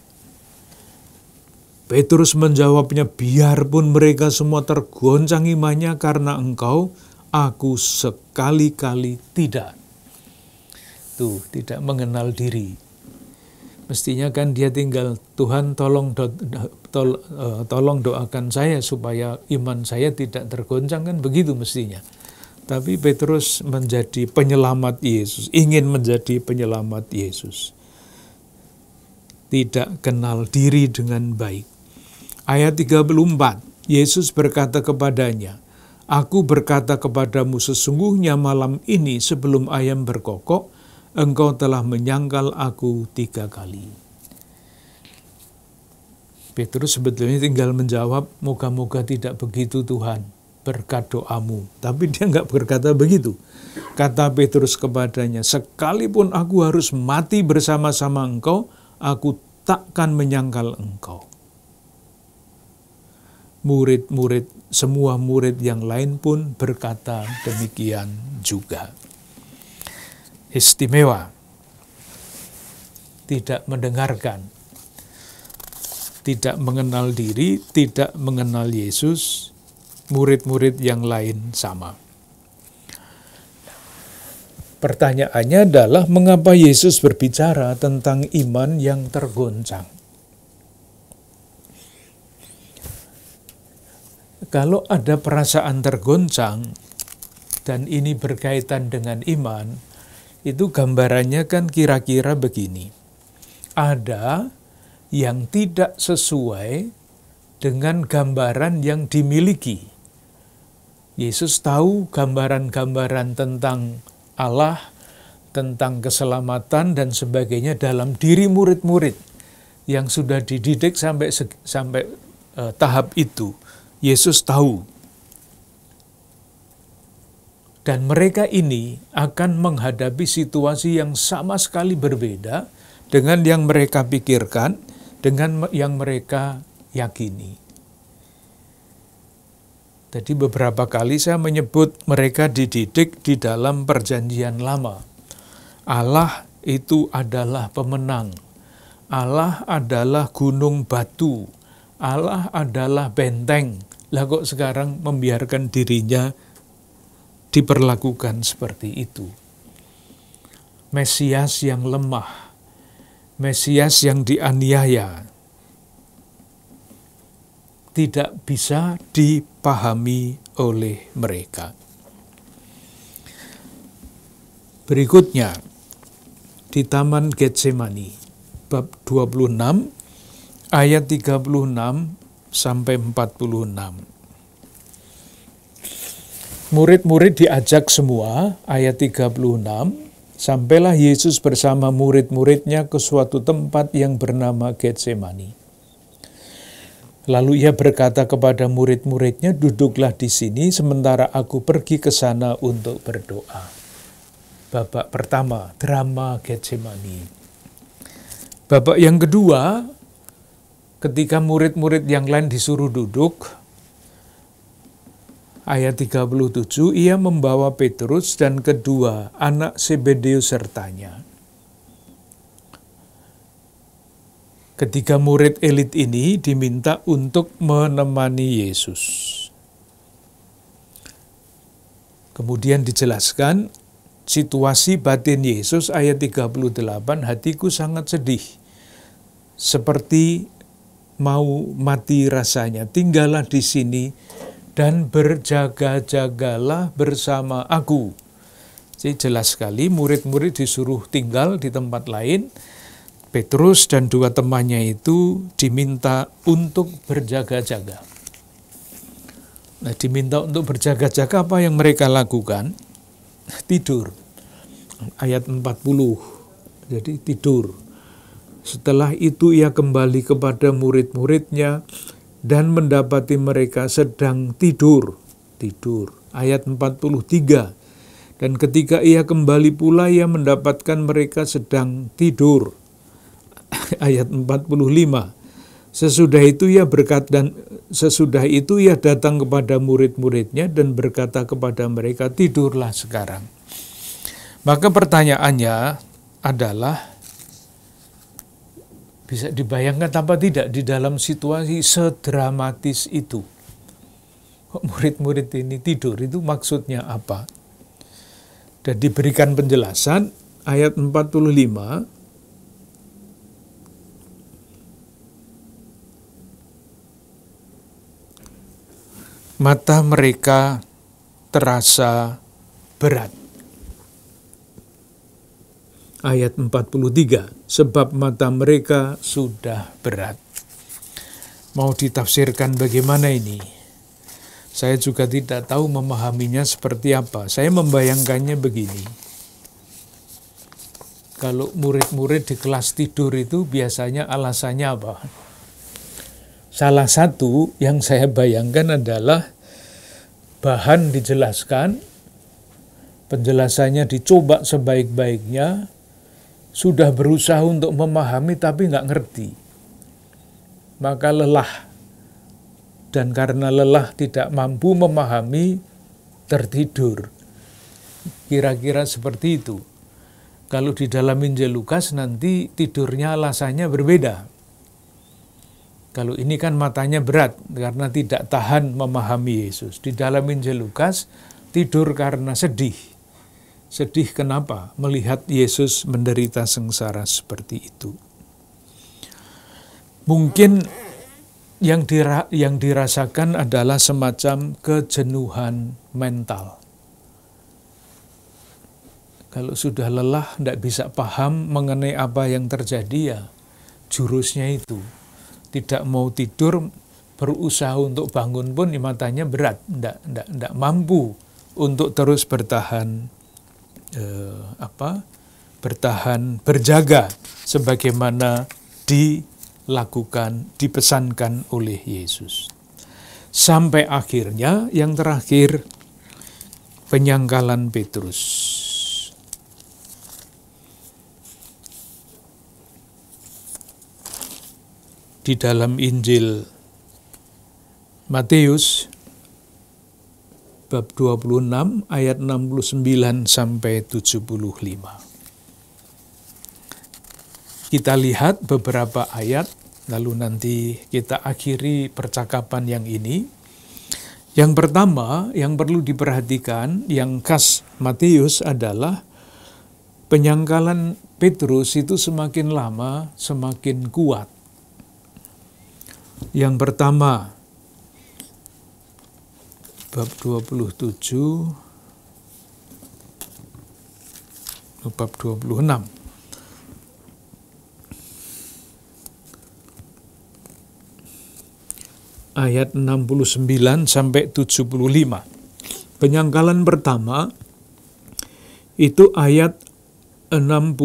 Petrus menjawabnya, biarpun mereka semua tergoncang imannya karena engkau, aku sekali-kali tidak. Tuh, tidak mengenal diri. Mestinya kan dia tinggal, Tuhan tolong doakan saya supaya iman saya tidak tergoncang, kan begitu mestinya. Tapi Petrus menjadi penyelamat Yesus, ingin menjadi penyelamat Yesus. Tidak kenal diri dengan baik. Ayat 34, Yesus berkata kepadanya, aku berkata kepadamu sesungguhnya malam ini sebelum ayam berkokok, engkau telah menyangkal aku 3 kali. Petrus sebetulnya tinggal menjawab, moga-moga tidak begitu Tuhan, berkat doamu. Tapi dia nggak berkata begitu. Kata Petrus kepadanya, sekalipun aku harus mati bersama-sama engkau, aku takkan menyangkal engkau. Murid-murid, semua murid yang lain pun berkata demikian juga. Istimewa. Tidak mendengarkan. Tidak mengenal diri, tidak mengenal Yesus. Murid-murid yang lain sama. Pertanyaannya adalah, mengapa Yesus berbicara tentang iman yang tergoncang? Kalau ada perasaan tergoncang, dan ini berkaitan dengan iman, itu gambarannya kan kira-kira begini. Ada yang tidak sesuai dengan gambaran yang dimiliki. Yesus tahu gambaran-gambaran tentang Allah, tentang keselamatan dan sebagainya dalam diri murid-murid yang sudah dididik sampai tahap itu. Yesus tahu. Dan mereka ini akan menghadapi situasi yang sama sekali berbeda dengan yang mereka pikirkan, dengan yang mereka yakini. Jadi beberapa kali saya menyebut mereka dididik di dalam perjanjian lama. Allah itu adalah pemenang. Allah adalah gunung batu. Allah adalah benteng. Lah kok sekarang membiarkan dirinya diperlakukan seperti itu. Mesias yang lemah. Mesias yang dianiaya. Tidak bisa dipahami oleh mereka. Berikutnya, di Taman Getsemani, bab 26, ayat 36 sampai 46. Murid-murid diajak semua, ayat 36, sampailah Yesus bersama murid-muridnya ke suatu tempat yang bernama Getsemani. Lalu ia berkata kepada murid-muridnya, duduklah di sini sementara aku pergi ke sana untuk berdoa. Babak pertama, drama Getsemani. Babak yang kedua, ketika murid-murid yang lain disuruh duduk, ayat 37, ia membawa Petrus dan kedua anak Zebedeus sertanya. Ketiga murid elit ini diminta untuk menemani Yesus. Kemudian dijelaskan situasi batin Yesus ayat 38, hatiku sangat sedih, seperti mau mati rasanya, tinggallah di sini dan berjaga-jagalah bersama aku. Jadi jelas sekali murid-murid disuruh tinggal di tempat lain. Petrus dan dua temannya itu diminta untuk berjaga-jaga. Nah, diminta untuk berjaga-jaga, apa yang mereka lakukan? Tidur. Ayat 40. Jadi tidur. Setelah itu ia kembali kepada murid-muridnya dan mendapati mereka sedang tidur. Tidur. Ayat 43. Dan ketika ia kembali pula, ia mendapatkan mereka sedang tidur. Ayat 45. Sesudah itu ia datang kepada murid-muridnya dan berkata kepada mereka, tidurlah sekarang. Maka pertanyaannya adalah, bisa dibayangkan apa tidak di dalam situasi sedramatis itu? Kok murid-murid ini tidur, itu maksudnya apa? Dan diberikan penjelasan, ayat 45, mata mereka terasa berat. Ayat 43, sebab mata mereka sudah berat. Mau ditafsirkan bagaimana ini? Saya juga tidak tahu memahaminya seperti apa. Saya membayangkannya begini. Kalau murid-murid di kelas tidur itu biasanya alasannya apa? Salah satu yang saya bayangkan adalah bahan dijelaskan, penjelasannya dicoba sebaik-baiknya, sudah berusaha untuk memahami tapi nggak ngerti. Maka lelah, dan karena lelah tidak mampu memahami, tertidur. Kira-kira seperti itu. Kalau di dalam Injil Lukas nanti tidurnya alasannya berbeda. Kalau ini kan matanya berat karena tidak tahan memahami Yesus. Di dalam Injil Lukas tidur karena sedih. Sedih kenapa? Melihat Yesus menderita sengsara seperti itu. Mungkin yang dirasakan adalah semacam kejenuhan mental. Kalau sudah lelah, tidak bisa paham mengenai apa yang terjadi, ya jurusnya itu. Tidak mau tidur, berusaha untuk bangun pun matanya berat, tidak mampu untuk terus bertahan, berjaga sebagaimana dipesankan oleh Yesus. Sampai akhirnya yang terakhir, penyangkalan Petrus. Di dalam Injil Matius bab 26 ayat 69 sampai 75. Kita lihat beberapa ayat, lalu nanti kita akhiri percakapan yang ini. Yang pertama yang perlu diperhatikan, yang khas Matius adalah penyangkalan Petrus itu semakin lama semakin kuat. Yang pertama, bab 27, bab 26. Ayat 69 sampai 75. Penyangkalan pertama itu ayat 69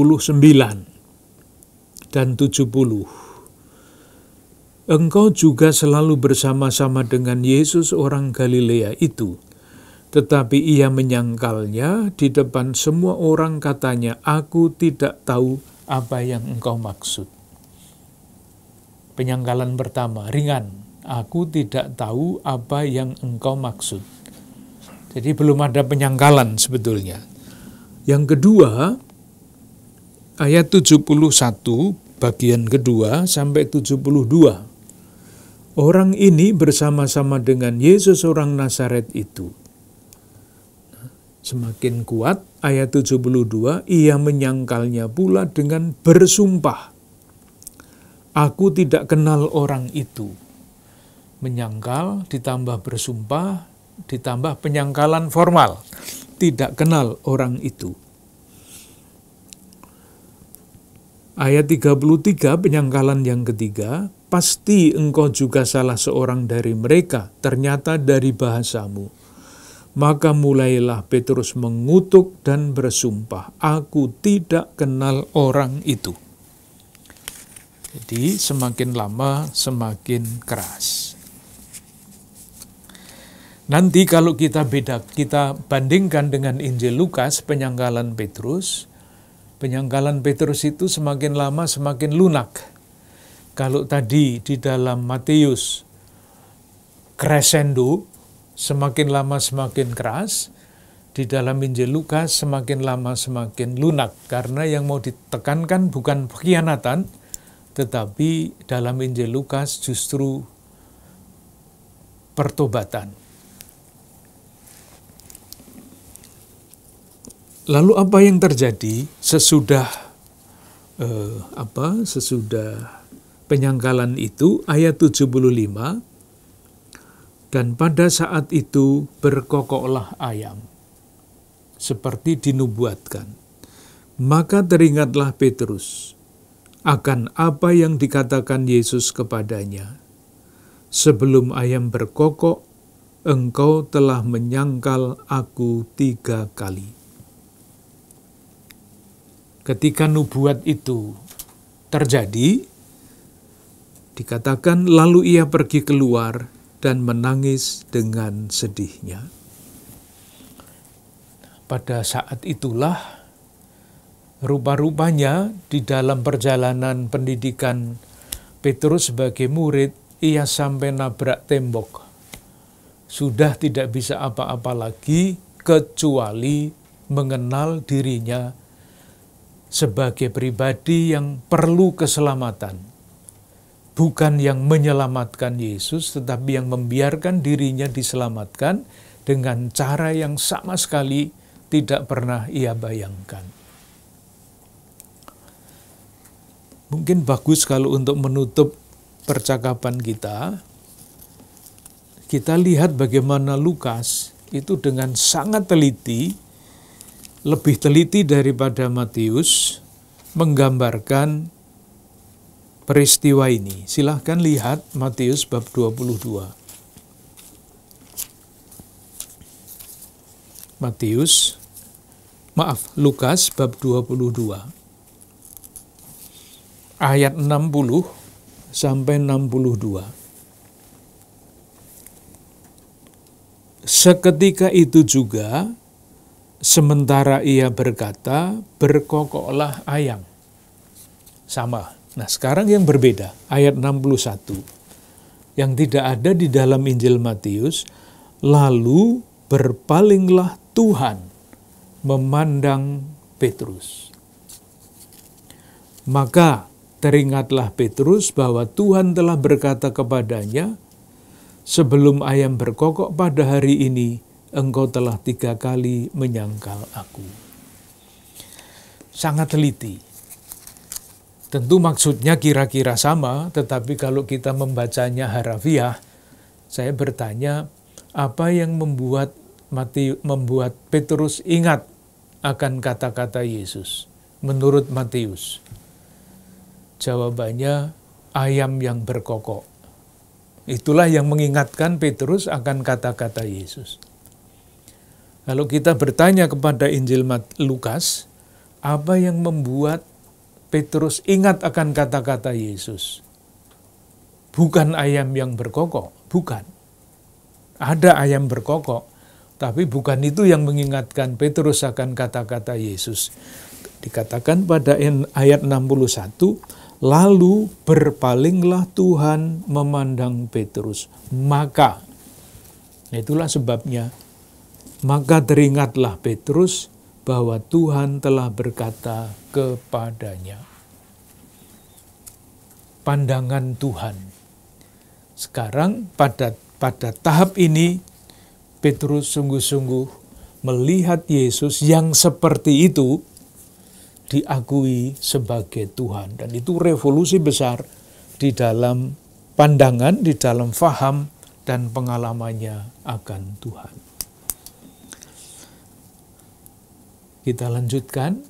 dan 70. Engkau juga selalu bersama-sama dengan Yesus orang Galilea itu. Tetapi ia menyangkalnya di depan semua orang, katanya, aku tidak tahu apa yang engkau maksud. Penyangkalan pertama, ringan. Aku tidak tahu apa yang engkau maksud. Jadi belum ada penyangkalan sebetulnya. Yang kedua, ayat 71, bagian kedua sampai 72. Orang ini bersama-sama dengan Yesus orang Nazaret itu. Semakin kuat, ayat 72, ia menyangkalnya pula dengan bersumpah. Aku tidak kenal orang itu. Menyangkal ditambah bersumpah, ditambah penyangkalan formal. Tidak kenal orang itu. Ayat 33, penyangkalan yang ketiga, pasti engkau juga salah seorang dari mereka, ternyata dari bahasamu. Maka mulailah Petrus mengutuk dan bersumpah, aku tidak kenal orang itu. Jadi semakin lama semakin keras. Nanti kalau kita bandingkan dengan Injil Lukas, penyangkalan Petrus itu semakin lama semakin lunak. Kalau tadi di dalam Matius crescendo, semakin lama semakin keras, di dalam Injil Lukas semakin lama semakin lunak. Karena yang mau ditekankan bukan pengkhianatan, tetapi dalam Injil Lukas justru pertobatan. Lalu apa yang terjadi sesudah penyangkalan itu? Ayat 75, dan pada saat itu berkokoklah ayam, seperti dinubuatkan. Maka teringatlah Petrus akan apa yang dikatakan Yesus kepadanya. Sebelum ayam berkokok, engkau telah menyangkal aku 3 kali. Ketika nubuat itu terjadi, dikatakan lalu ia pergi keluar dan menangis dengan sedihnya. Pada saat itulah rupa-rupanya di dalam perjalanan pendidikan Petrus sebagai murid, ia sampai nabrak tembok. Sudah tidak bisa apa-apa lagi kecuali mengenal dirinya sebagai pribadi yang perlu keselamatan. Bukan yang menyelamatkan Yesus, tetapi yang membiarkan dirinya diselamatkan dengan cara yang sama sekali tidak pernah ia bayangkan. Mungkin bagus kalau untuk menutup percakapan kita lihat bagaimana Lukas itu dengan sangat teliti, lebih teliti daripada Matius, menggambarkan peristiwa ini. Silahkan lihat Matius bab 22. Lukas bab 22. Ayat 60 sampai 62. Seketika itu juga, sementara ia berkata, berkokoklah ayam. Sama. Nah, sekarang yang berbeda, ayat 61. Yang tidak ada di dalam Injil Matius, lalu berpalinglah Tuhan memandang Petrus. Maka teringatlah Petrus bahwa Tuhan telah berkata kepadanya, sebelum ayam berkokok pada hari ini, engkau telah 3 kali menyangkal aku. Sangat teliti. Tentu maksudnya kira-kira sama, tetapi kalau kita membacanya harafiah, saya bertanya, apa yang membuat Petrus ingat akan kata-kata Yesus menurut Matius? Jawabannya, ayam yang berkokok. Itulah yang mengingatkan Petrus akan kata-kata Yesus. Kalau kita bertanya kepada Injil Lukas, apa yang membuat Petrus ingat akan kata-kata Yesus? Bukan ayam yang berkokok, bukan. Ada ayam berkokok, tapi bukan itu yang mengingatkan Petrus akan kata-kata Yesus. Dikatakan pada ayat 61, lalu berpalinglah Tuhan memandang Petrus. Maka, itulah sebabnya, maka teringatlah Petrus bahwa Tuhan telah berkata kepadanya. Pandangan Tuhan. Sekarang pada tahap ini, Petrus sungguh-sungguh melihat Yesus yang seperti itu diakui sebagai Tuhan. Dan itu revolusi besar di dalam pandangan, di dalam faham dan pengalamannya akan Tuhan. Kita lanjutkan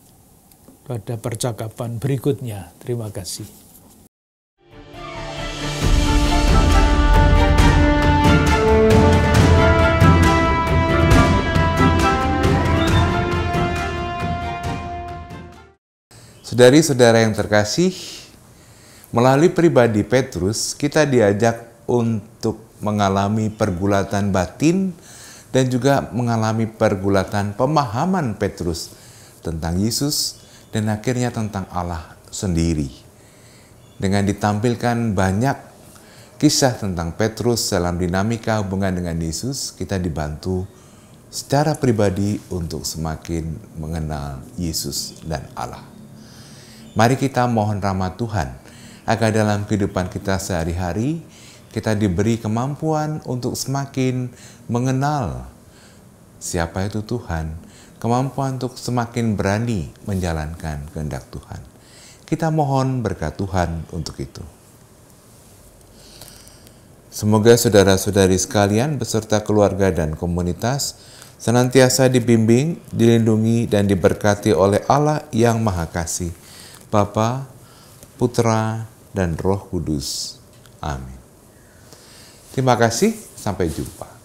pada percakapan berikutnya. Terima kasih. Saudari-saudara yang terkasih, melalui pribadi Petrus, kita diajak untuk mengalami pergulatan batin dan juga mengalami pergulatan pemahaman Petrus tentang Yesus dan akhirnya tentang Allah sendiri. Dengan ditampilkan banyak kisah tentang Petrus dalam dinamika hubungan dengan Yesus, kita dibantu secara pribadi untuk semakin mengenal Yesus dan Allah. Mari kita mohon rahmat Tuhan agar dalam kehidupan kita sehari-hari kita diberi kemampuan untuk semakin mengenal siapa itu Tuhan, kemampuan untuk semakin berani menjalankan kehendak Tuhan. Kita mohon berkat Tuhan untuk itu. Semoga saudara-saudari sekalian beserta keluarga dan komunitas senantiasa dibimbing, dilindungi, dan diberkati oleh Allah yang Maha Kasih, Bapa, Putra, dan Roh Kudus. Amin. Terima kasih, sampai jumpa.